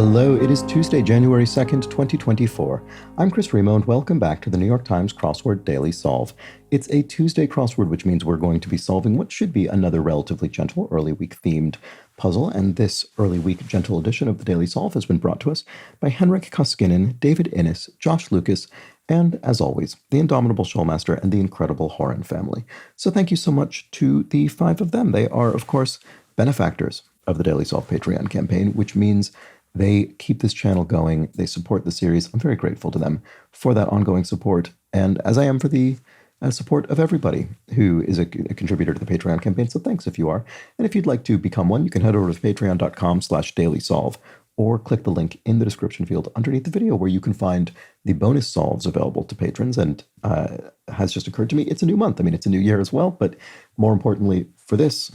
Hello, it is Tuesday, January 2nd, 2024. I'm Chris Remo, and welcome back to the New York Times Crossword Daily Solve. It's a Tuesday crossword, which means we're going to be solving what should be another relatively gentle early week themed puzzle, and this early week gentle edition of the Daily Solve has been brought to us by Henrik Koskinen, David Innes, Josh Lucas, and, as always, the indomitable Showmaster and the incredible Horan family. So thank you so much to the five of them. They are, of course, benefactors of the Daily Solve Patreon campaign, which means they keep this channel going. They support the series. I'm very grateful to them for that ongoing support, and as I am for the support of everybody who is a contributor to the Patreon campaign. So thanks if you are. And if you'd like to become one, you can head over to patreon.com/dailysolve or click the link in the description field underneath the video where you can find the bonus solves available to patrons. And has just occurred to me, it's a new month. I mean, it's a new year as well, but more importantly for this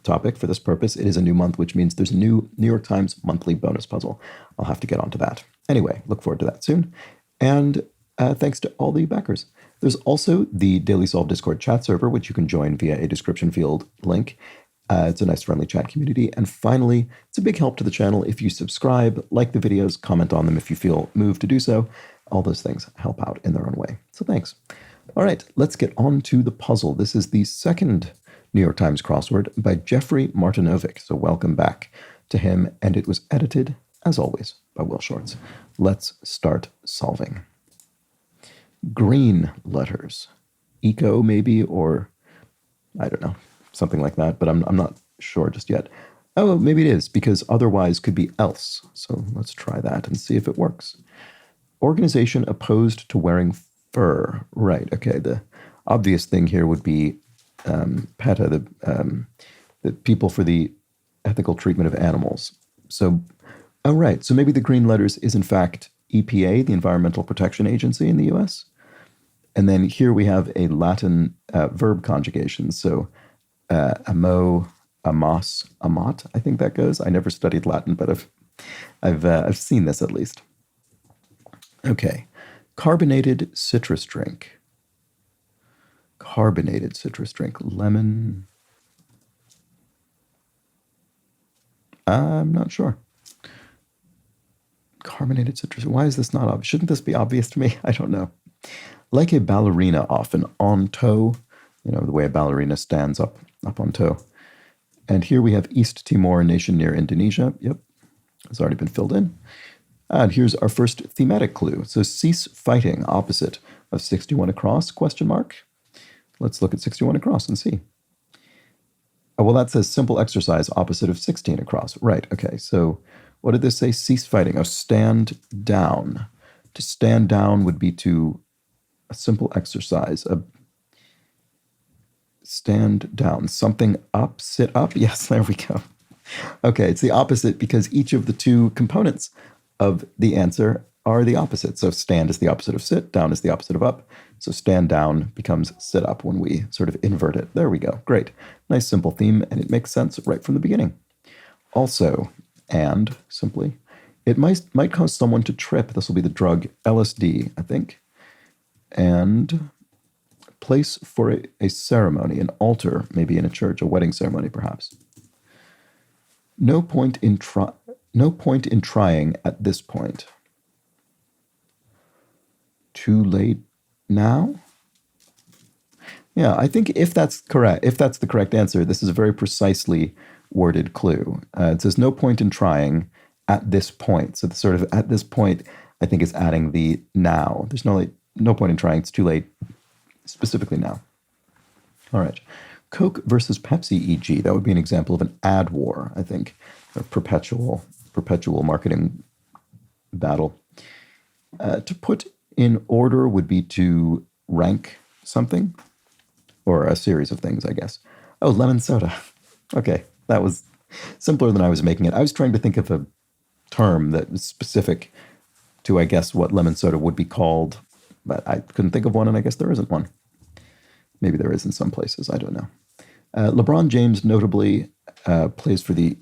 topic, for this purpose, it is a new month, which means there's a new New York Times monthly bonus puzzle. I'll have to get onto that. Anyway, look forward to that soon. And thanks to all the backers. There's also the Daily Solve Discord chat server, which you can join via a description field link. It's a nice, friendly chat community. And finally, it's a big help to the channel if you subscribe, like the videos, comment on them if you feel moved to do so. All those things help out in their own way. So thanks. All right, let's get on to the puzzle. This is the second New York Times crossword by Jeffrey Martinovic. So welcome back to him. And it was edited, as always, by Will Shorts. Let's start solving. Green letters. Eco, maybe, or I don't know, something like that, but I'm not sure just yet. Oh, maybe it is, because otherwise could be else. So let's try that and see if it works. Organization opposed to wearing fur. Right, okay, the obvious thing here would be PETA, the People for the Ethical Treatment of Animals. So, oh, right, so maybe the green letters is in fact EPA, the Environmental Protection Agency in the US. And then here we have a Latin verb conjugation. So amo, amos, amat, I think that goes. I never studied Latin, but I've seen this at least. Okay, carbonated citrus drink. Carbonated citrus drink. Lemon. I'm not sure. Carbonated citrus. Why is this not obvious? Shouldn't this be obvious to me? I don't know. Like a ballerina, often on toe. You know, the way a ballerina stands up on toe. And here we have East Timor, a nation near Indonesia. Yep, it's already been filled in. And here's our first thematic clue. So cease fighting, opposite of 61 across, question mark. Let's look at 61 across and see. Oh, well, that says simple exercise, opposite of 16 across. Right, okay, so what did this say? Cease fighting. Oh, stand down. To stand down would be to a simple exercise. Stand down. Something up, sit up. Yes, there we go. Okay, it's the opposite because each of the two components of the answer are the opposite. So stand is the opposite of sit, down is the opposite of up. So stand down becomes sit up when we sort of invert it. There we go. Great. Nice simple theme, and it makes sense right from the beginning. Also, and simply, it might cause someone to trip. This will be the drug LSD, I think. And place for a ceremony, an altar, maybe in a church, a wedding ceremony, perhaps. No point in trying at this point. Too late now? Yeah, I think if that's correct, if that's the correct answer, this is a very precisely worded clue. It says no point in trying at this point. So the sort of at this point, I think is adding the now. There's no point in trying. It's too late, specifically now. All right. Coke versus Pepsi, e.g. That would be an example of an ad war, I think. A perpetual marketing battle. To put in order would be to rank something, or a series of things, I guess. Oh, lemon soda. Okay, that was simpler than I was making it. I was trying to think of a term that was specific to, I guess, what lemon soda would be called, but I couldn't think of one, and I guess there isn't one. Maybe there is in some places, I don't know. LeBron James notably plays for the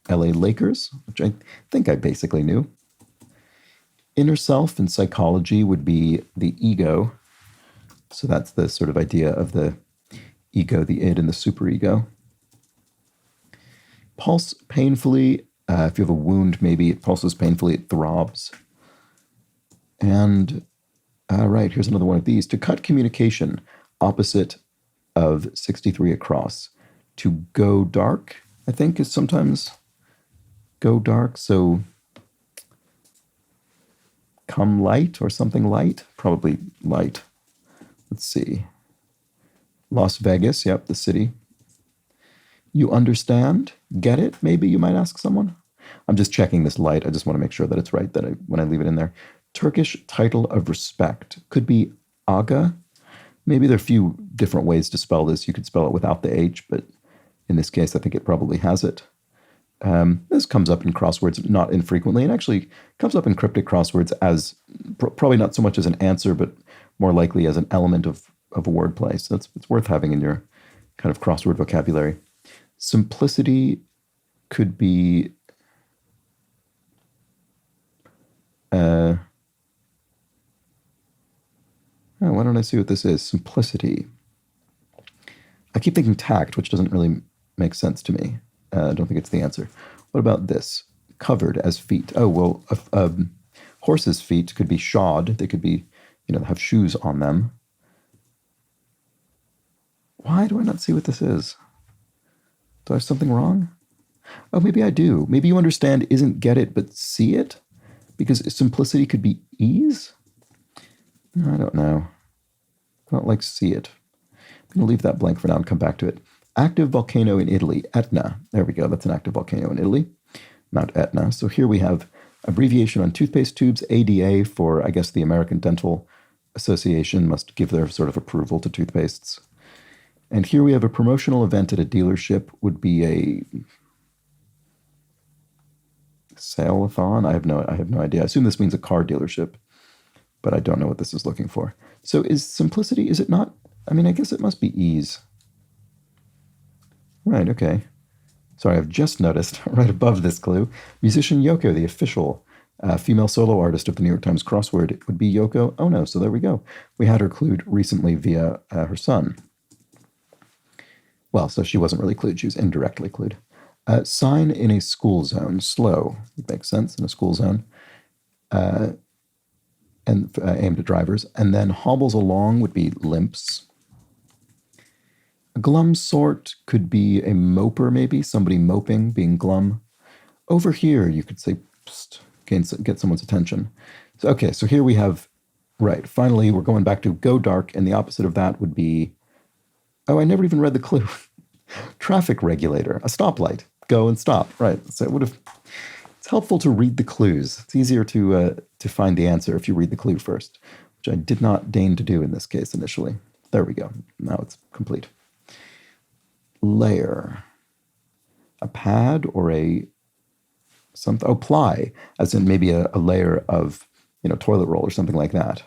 LA Lakers, which I think I basically knew. Inner self in psychology would be the ego. So that's the sort of idea of the ego, the id, and the superego. Pulse painfully If you have a wound, maybe it pulses painfully, it throbs. And, right, here's another one of these. To cut communication, opposite of 63 across. To go dark, I think, is sometimes go dark. So come light or something light? Probably light. Let's see. Las Vegas, yep, the city. You understand? Get it? Maybe you might ask someone. I'm just checking this light. I just want to make sure that it's right when I leave it in there. Turkish title of respect. Could be aga. Maybe there are a few different ways to spell this. You could spell it without the H, but in this case, I think it probably has it. This comes up in crosswords not infrequently, and actually comes up in cryptic crosswords as probably not so much as an answer, but more likely as an element of a wordplay. So it's worth having in your kind of crossword vocabulary. Simplicity could be why don't I see what this is? Simplicity. I keep thinking tact, which doesn't really make sense to me. I don't think it's the answer. What about this? Covered as feet. Oh, well, horses' feet could be shod. They could be, have shoes on them. Why do I not see what this is? Do I have something wrong? Oh, maybe I do. Maybe you understand isn't get it, but see it? Because simplicity could be ease? I don't know. I don't like see it. I'm going to leave that blank for now and come back to it. Active volcano in Italy, Etna. There we go. That's an active volcano in Italy, Mount Etna. So here we have abbreviation on toothpaste tubes, ADA for, I guess, the American Dental Association must give their sort of approval to toothpastes. And here we have a promotional event at a dealership, would be a sale-a-thon. I have no idea. I assume this means a car dealership, but I don't know what this is looking for. So is simplicity, is it not? I mean, I guess it must be ease. Right, okay. Sorry, I've just noticed right above this clue, musician Yoko, the official female solo artist of the New York Times crossword, would be Yoko Ono. So there we go. We had her clued recently via her son. Well, so she wasn't really clued. She was indirectly clued. Sign in a school zone. Slow. It makes sense in a school zone. And aimed at drivers. And then hobbles along would be limps. A glum sort could be a moper, maybe. Somebody moping, being glum. Over here, you could say, psst, get someone's attention. So, okay, so here we have, right, finally, we're going back to go dark, and the opposite of that would be, oh, I never even read the clue. Traffic regulator, a stoplight. Go and stop, right. So it's helpful to read the clues. It's easier to find the answer if you read the clue first, which I did not deign to do in this case initially. There we go. Now it's complete. Layer. A pad or a something. Oh, ply, as in maybe a layer of toilet roll or something like that.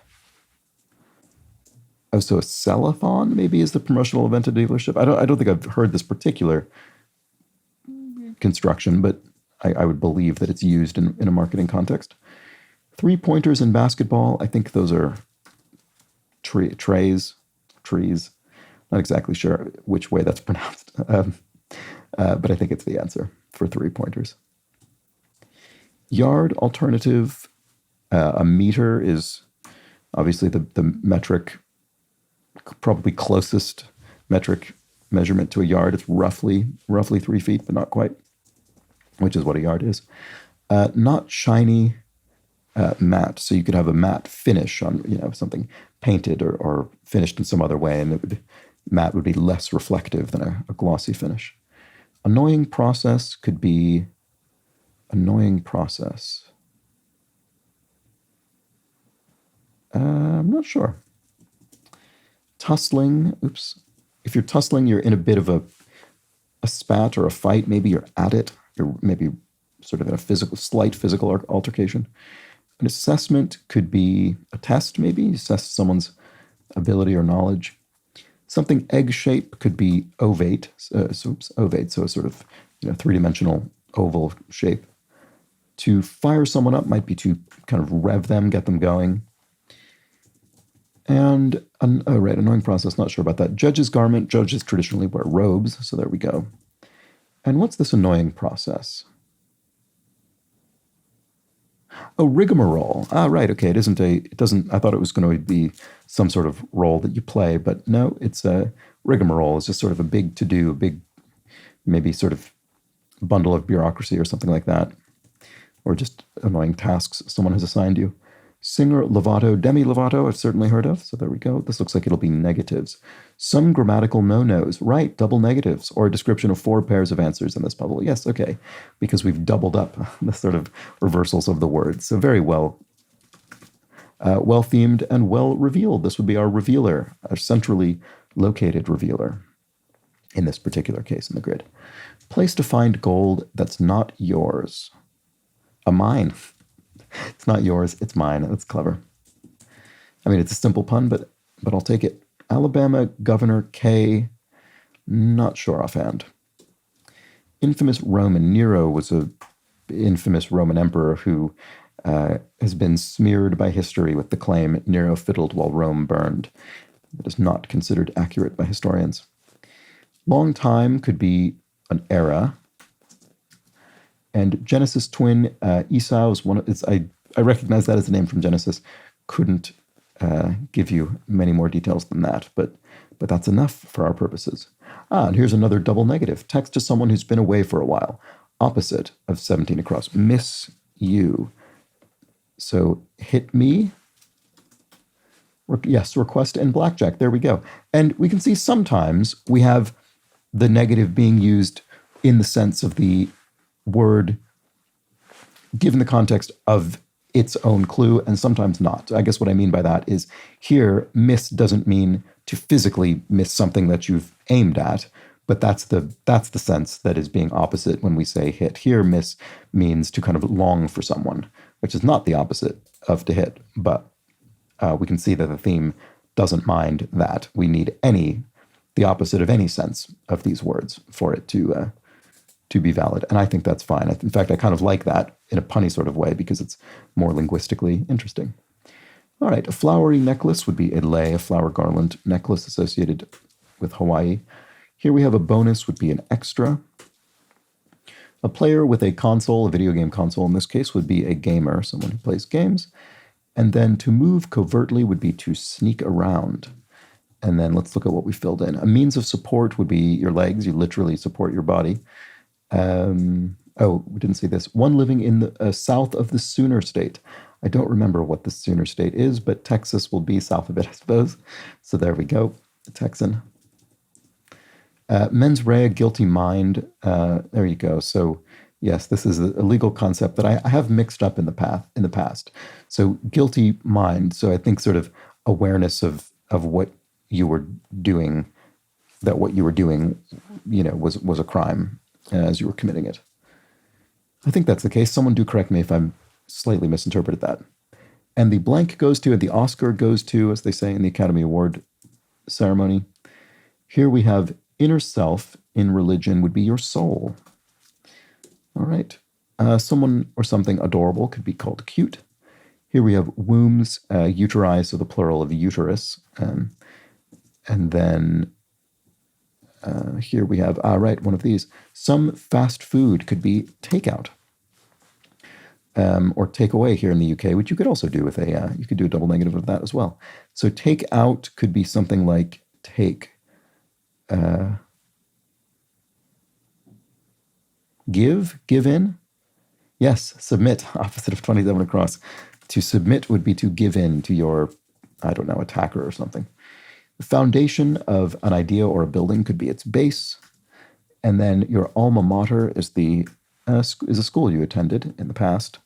Oh, so a sell-a-thon maybe is the promotional event at a dealership. I don't think I've heard this particular construction, but I would believe that it's used in a marketing context. 3-pointers in basketball. I think those are trees. Not exactly sure which way that's pronounced, but I think it's the answer for 3-pointers. Yard alternative. A meter is obviously the metric, probably closest metric measurement to a yard. It's roughly 3 feet, but not quite, which is what a yard is. Not shiny, matte. So you could have a matte finish on something painted or finished in some other way, and matte would be less reflective than a glossy finish. Annoying process could be annoying process. I'm not sure. Tussling. Oops. If you're tussling, you're in a bit of a spat or a fight. Maybe you're at it. You're maybe sort of in a slight physical altercation. An assessment could be a test, maybe. You assess someone's ability or knowledge. Something egg shape could be ovate. Ovate, so a sort of three-dimensional oval shape. To fire someone up might be to kind of rev them, get them going. And, annoying process, not sure about that. Judge's garment. Judges traditionally wear robes, so there we go. And what's this annoying process? Oh, rigmarole. Ah, right. Okay. It doesn't, I thought it was going to be some sort of role that you play, but no, it's a rigmarole. It's just sort of a big to do, a big, maybe sort of bundle of bureaucracy or something like that, or just annoying tasks someone has assigned you. Singer levato, demi levato, I've certainly heard of. So there we go. This looks like it'll be negatives. Some grammatical no-nos. Right, double negatives, or a description of 4 pairs of answers in this puzzle. Yes, okay, because we've doubled up the sort of reversals of the words. So very well, well-themed and well-revealed. This would be our revealer, our centrally located revealer in this particular case in the grid. Place to find gold that's not yours. A mine. It's not yours, it's mine. That's clever. I mean, it's a simple pun, but I'll take it. Alabama Governor K. Not sure offhand. Infamous Roman. Nero was a infamous Roman emperor who has been smeared by history with the claim Nero fiddled while Rome burned. That is not considered accurate by historians. Long time could be an era. And Genesis twin Esau is one of it's. I recognize that as a name from Genesis. Couldn't give you many more details than that, but that's enough for our purposes. And here's another double negative. Text to someone who's been away for a while. Opposite of 17 across. Miss you. So hit me. Yes, request and blackjack. There we go. And we can see sometimes we have the negative being used in the sense of the word given the context of its own clue, and sometimes not. I guess what I mean by that is here, miss doesn't mean to physically miss something that you've aimed at, but that's the sense that is being opposite when we say hit. Here, miss means to kind of long for someone, which is not the opposite of to hit, but we can see that the theme doesn't mind that. We need the opposite of any sense of these words for it to be valid. And I think that's fine. In fact, I kind of like that in a punny sort of way because it's more linguistically interesting. All right, a flowery necklace would be a lei, a flower garland necklace associated with Hawaii. Here we have a bonus would be an extra. A player with a console, a video game console in this case, would be a gamer, someone who plays games. And then to move covertly would be to sneak around. And then let's look at what we filled in. A means of support would be your legs. You literally support your body. We didn't see this. One living in the south of the Sooner State. I don't remember what the Sooner State is, but Texas will be south of it, I suppose. So there we go. The Texan. Mens rea, guilty mind. There you go. So yes, this is a legal concept that I have mixed up in the past. So guilty mind. So I think sort of awareness of what you were doing, that what you were doing, was a crime as you were committing it. I think that's the case. Someone do correct me if I'm slightly misinterpreted that. And the blank goes to, and the Oscar goes to, as they say in the Academy Award ceremony. Here we have inner self in religion would be your soul. All right. Someone or something adorable could be called cute. Here we have wombs, uteri, so the plural of uterus. And then here we have, one of these. Some fast food could be takeout. Or takeaway here in the UK, which you could also do with you could do a double negative of that as well. So take out could be something like take. Give in. Yes, submit, opposite of 27 across. To submit would be to give in to your, attacker or something. The foundation of an idea or a building could be its base. And then your alma mater is a school you attended in the past.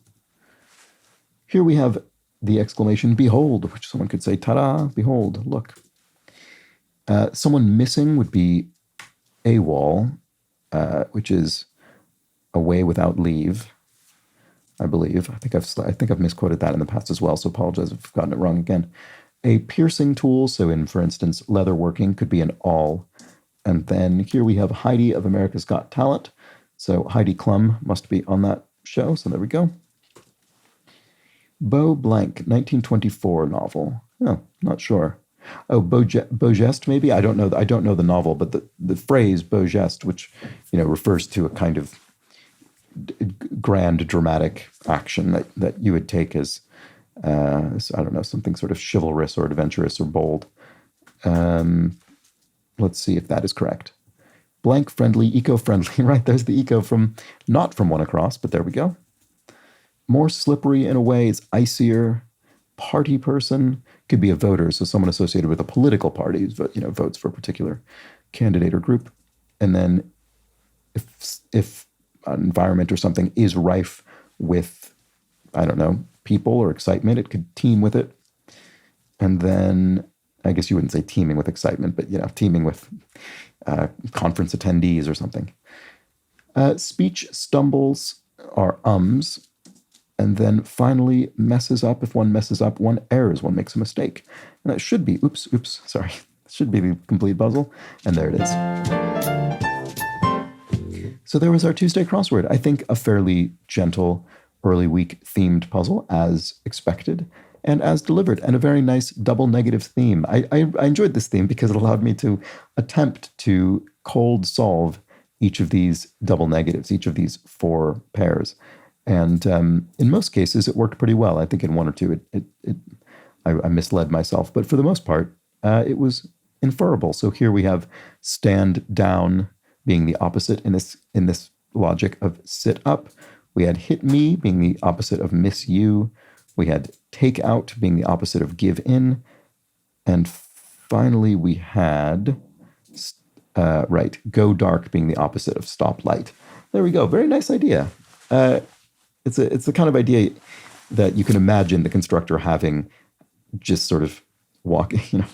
Here we have the exclamation, behold, which someone could say, ta-da, behold, look. Someone missing would be AWOL, which is away without leave, I believe. I think I've misquoted that in the past as well, so apologize if I've gotten it wrong again. A piercing tool, so in, for instance, leatherworking, could be an all. And then here we have Heidi of America's Got Talent. So Heidi Klum must be on that show, so there we go. Beau Blank, 1924 novel. Oh, not sure. Oh, Beau Geste, maybe? I don't know the novel, but the phrase Beau Geste, which, refers to a kind of grand dramatic action that you would take as, I don't know, something sort of chivalrous or adventurous or bold. Let's see if that is correct. Blank, friendly, eco-friendly, right? There's the eco from, not from one across, but there we go. More slippery in a way is icier. Party person could be a voter, so someone associated with a political party, votes for a particular candidate or group. And then if an environment or something is rife with, I don't know, people or excitement, it could teem with it. And then I guess you wouldn't say teeming with excitement, but teeming with conference attendees or something. Speech stumbles are ums. And then finally, messes up. If one messes up, one errs, one makes a mistake. And that should be, sorry. It should be the complete puzzle. And there it is. So there was our Tuesday crossword. I think a fairly gentle, early week themed puzzle as expected and as delivered, and a very nice double negative theme. I enjoyed this theme because it allowed me to attempt to cold solve each of these double negatives, each of these 4 pairs. And in most cases, it worked pretty well. I think in one or two, I misled myself. But for the most part, it was inferable. So here we have stand down being the opposite in this logic of sit up. We had hit me being the opposite of miss you. We had take out being the opposite of give in. And finally, we had, go dark being the opposite of stop light. There we go. Very nice idea. It's the kind of idea that you can imagine the constructor having, just sort of walking,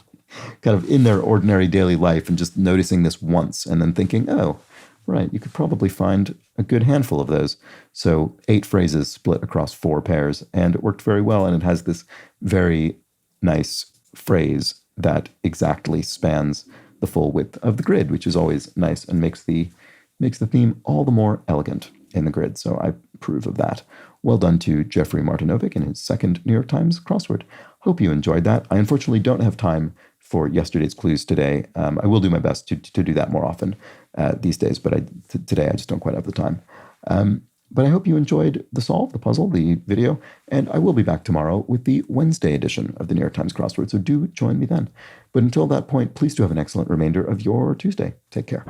kind of in their ordinary daily life and just noticing this once and then thinking, oh, right, you could probably find a good handful of those. So 8 phrases split across 4 pairs, and it worked very well. And it has this very nice phrase that exactly spans the full width of the grid, which is always nice and makes the theme all the more elegant in the grid. So I approve of that. Well done to Jeffrey Martinovic in his second New York Times crossword. Hope you enjoyed that. I unfortunately don't have time for yesterday's clues today. I will do my best to do that more often these days, but today I just don't quite have the time. But I hope you enjoyed the solve, the puzzle, the video, and I will be back tomorrow with the Wednesday edition of the New York Times crossword, so do join me then. But until that point, please do have an excellent remainder of your Tuesday. Take care.